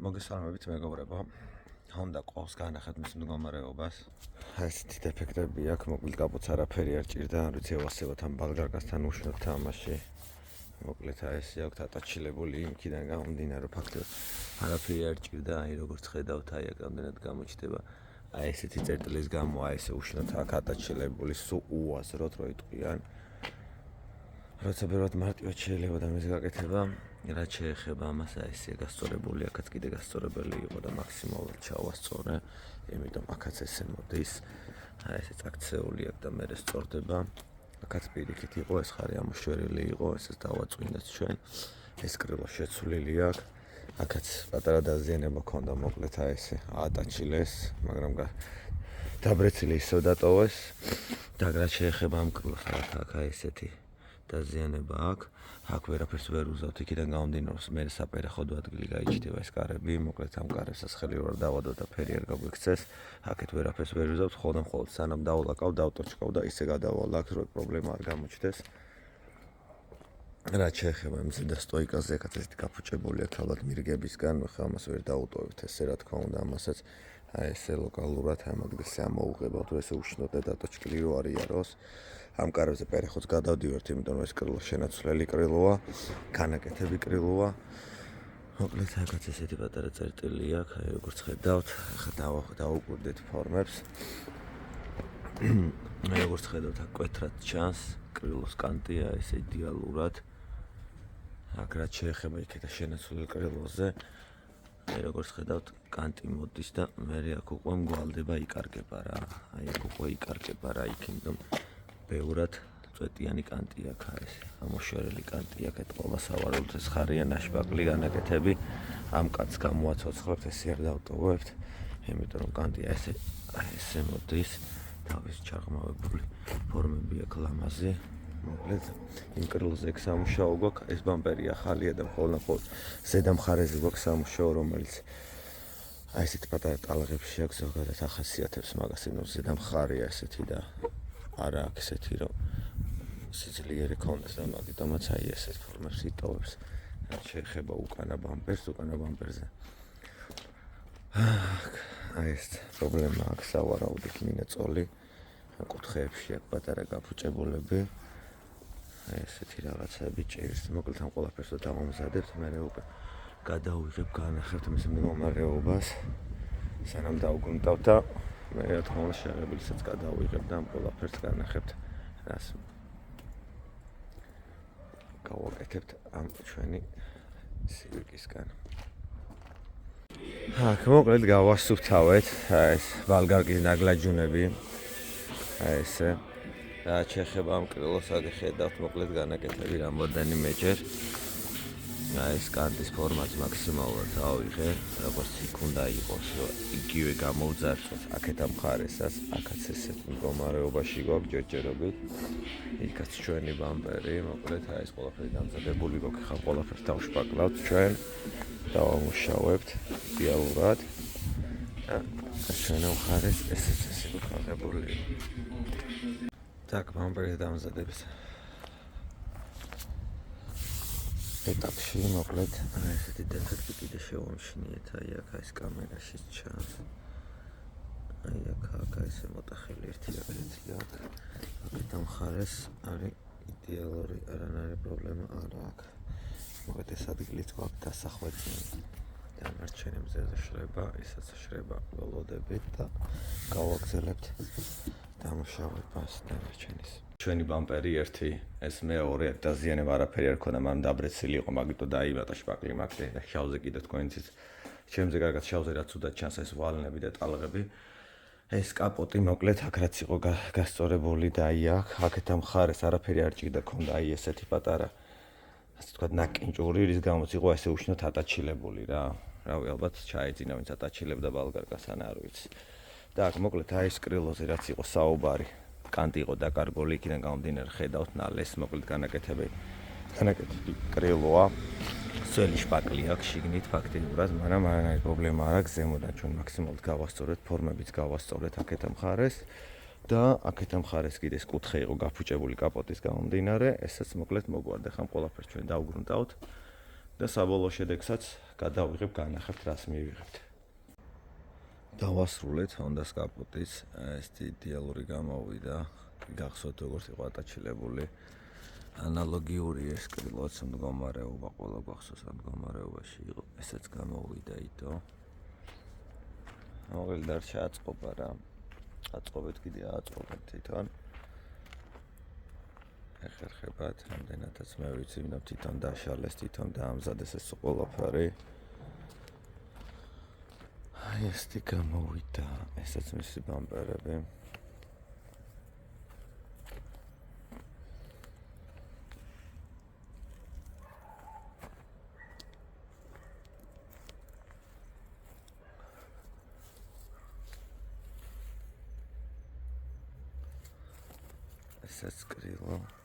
მოგესალმებით მეგობრებო. Honda ყავს განახეთ მის მდგომარეობას. ესეთი დეფექტები აქვს, მოკლედ კაპოტს არაფერი არ ჭირდა, არ ვიცი ევასებათ ამ ბალგარკასთან უშნოთ თამაში. მოკლედ ეს აქვს ატაჩილებული იმქიდან გამომდინარე, რომ ფაქტობრივად არაფერი არ ჭირდა, აი როგორც ხედავთ, აი აქ ამდენად გამოჩნდება. აი ესეთი წერტილის გამო აი ესე უშნოთ აქ ატაჩილებული, სულ უაზროდ რო იტყვიან. როცა ბევრად მარტივად შეიძლება და მის გაკეთება, რაც შეეხება ამას, აი ესე გასწორებული, აქაც კიდე გასწორებელი იყო და მაქსიმალურად ჩავასწორე, იმიტომ აქაც ესე მოდის. აი ესე წაქცეული აქვს და მე სწორდება. აქაც პირიქით იყო, ეს ხარი ამოშვერილი იყო, ესეც დავაწვინდეთ ჩვენ. ეს კრილო შეცვლილი აქვს. აქაც პატარა დაზიანება ქონდა, მოკლედ აი ესე აატაჩილეს, მაგრამ დაბრეცილი ისევ დატოვეს. და რაც შეეხება ამ კრილოს, აქ აი ესეთი დაზიანება აქვს. აქ ვერაფერს ვერ უზავთ, იქიდან გამომდინარე, მე საპერახოდ ადგილი გაიჩნდება ეს კარები, მოკლედ ამ კარებსაც ხელი ვერ დავადო და ფერი არ გაგვიქცეს. აქეთ ვერაფერს ვერ უზავთ, ხოლმე სანამ დავლაკავ, დავტოჩკავ და ისე გადავალ აქ, რომ პრობლემა არ გამოჩნდეს. რაც შეეხება იმ ზედა სტოიკაზე, აქაც ესეთი გაფუჭებული აქვს ალბათ მირგებისგან, ხა ამას ვერ დაუტოვებთ ესე რა თქმა უნდა, ამასაც აი ესე ლოკალურად ამ ადგილზე ამოუღებავთ, ესე უშნოთ და დატოჩკილი რო არ იაროს. ამ კარებზე პერეხოც გადავდივართ, იმიტომ რომ ეს კრილო შენაცვლელი კრილოა, განაკეთები კრილოა. მოკლედ აქაც ესეთი პატარა წერტილი აქვს, აი როგორც ხედავთ, ახლა დავუკვირდეთ ფორმებს. აი როგორც ხედავთ, აქ კვეთრად ჩანს, კრილოს კანტია ესე იდეალურად. აქ რაც შეეხება იქეთა შენაცვლელ კრილოზე, აი როგორც ხედავთ, კანტი მოდის და მე აქ უკვე მგვალდება, იკარგება რა. აი აქ უკვე იკარგება რა, იქ იმიტომ ბევრად წვეტიანი კანტი აქვს ეს, ამოშვერილი კანტი აქვს, ეთყობა სავარაუდოდ ეს ხარია ნაშბაკლი განაკეთები. ამ კაცს გამოაცოცხლებთ, ესე არ დავტოვებთ, იმიტომ რომ კანტია ესე მოდის, თავის ჩაღრმავებული ფორმები აქვს ლამაზი. მოკლედ იმ კრილოზე ეგ სამუშაო გვაქვს, ეს ბამპერი ახალია და მხოლოდ ზედა მხარეზე გვაქვს სამუშაო, რომელიც აი ესეთი პატარა ტალღებში აქვს, ზოგადად ახასიათებს მაგას, რომ ზედა მხარეა ესეთი და არა აქვს ესეთი, რომ სიძლიერე ქონდეს და მაგიტომაც აი ესეთ ფორმებს იტოვებს. რაც შეეხება უკანა ბამპერზე. აი ეს პრობლემა აქვს სავარაუდოდ მინაწოლი. კუთხეებში აქვს პატარა გაფუჭებულები. აი ესეთი რაღაცები ჭირს. მოკლედ ამ ყველაფერს დავამზადებთ, მე უკვე გადავიღებ, განახებთ მის მდგომარეობას. სანამ დავგრუნტავ და მე რა თქმა უნდა შეღებილსაც გადავიღებ და ამ ყველაფერს განახებთ, რას გავაკეთებთ ამ ჩვენი სირკისგან. აქ მოკლედ გავასუფთავეთ ეს ბალგარკის ნაგლაჯუნები. აი ესე. რაც შეეხება ამ კრილოს, აქ ხედავთ მოკლედ განაკეთები რამოდენიმეჯერ. აი ეს კანტის ფორმაც მაქსიმალურად ავიღე, როგორც იქ უნდა იყოს, რომ იგივე გამოვძარცვოთ აქეთ ამ მხარესაც, აქაც ესეთ მდგომარეობაში გვაქვს ჯერჯერობით. იქაც ჩვენი ბამპერი, მოკლედ აი ეს ყველაფერი დამზადებული გვაქვს, ხა ყველაფერს დავშპაკლავთ ჩვენ, დავამუშავებთ იდეალურად. ჩვენი მხარეს ესეც ესე გქონებული. так, ბამპერის დამზადების ეტაპში მოკლედ ესეთი დეფექტი კიდე შევამჩნიეთ, აი აქ ეს კამერაში ჩანს. აი აქ ესე მოტახელი ერთი აქეთი აქვს. აქეთ ამ მხარეს არის იდეალური, არანაირი პრობლემა არ აქვს. მოკლედ ეს ადგილიც გვაქვს დასახვეწილი. დანარჩენი მზეზე შრება, ისაც შრება ველოდებით და გავაგზავნებთ დამუშავებას დანარჩენის. ჩვენი ბამპერი ერთი, ეს მეორე დაზიანება არაფერი არ ქონდა, მაგრამ დაბრეცილი იყო, მაგიტო დაიბატა შპაკლი მაგდე და შავზე კიდე თქვენიცით. ჩემზე კარგად შავზე რაც უდად ჩანს ეს ვალნები და ტალღები. ეს კაპოტი მოკლედ აქ რაც იყო გასწორებული და აი აქეთ ამ მხარეს არაფერი არ ჭირდა, ქონდა აი ესეთი პატარა ასე თქვა ნაკინჭური, რის გამოც იყო ესე უშნოთ ატაჩილებული რა. რავი, ალბათ ჩაეძინა ვინც ატაჩილებდა ბალგარკას ან არ ვიცი. და აქ მოკლედ აი ეს კრილოზე რაც იყო საუბარი, კანტი იყო დაკარგული, იქიდან გამომდინარე ხედავთ ნალეს, მოკლედ განაკეთები კრილოა. სველი შპაკლი აქვს შიგნით ფაქტიურად, მაგრამ არანაირი პრობლემა არ აქვს, ზემოდან ჩვენ მაქსიმალურად გავასწორეთ, ფორმებიც გავასწორეთ აქეთ ამ მხარეს და აქეთ ამ მხარეს კიდე ეს კუთხე იყო გაფუჭებული კაპოტის გამომდინარე, ესაც მოკლედ მოგვარდა, ხამ ყველაფერს ჩვენ დავგრუნტავთ. და საბოლოო შედეგსაც გადავიღებ, განახებთ, რას მივიღებთ. დავასრულეთ Honda-s კაპოტის, ეს იდეალური გამოვიდა. გახსოვთ როგორც იყო ატაჩილებული. ანალოგიური ეს კრილოც მდგომარეობა, ყველა გახსოვს ამ მდგომარეობაში იყო. ესაც გამოვიდა იდო. მოგელი დარჩა აწყობა რა. აწყობეთ კიდე აწყობეთ თვითონ. ეხერხებათ, რამდენადაც მე ვიცი, რომ თვითონ დაშალეს, თვითონ დაამზადეს ეს ყველაფერი. აი ესეთი გამოვიდა, ესაც მისი ბამპერები. ესაც კრილო.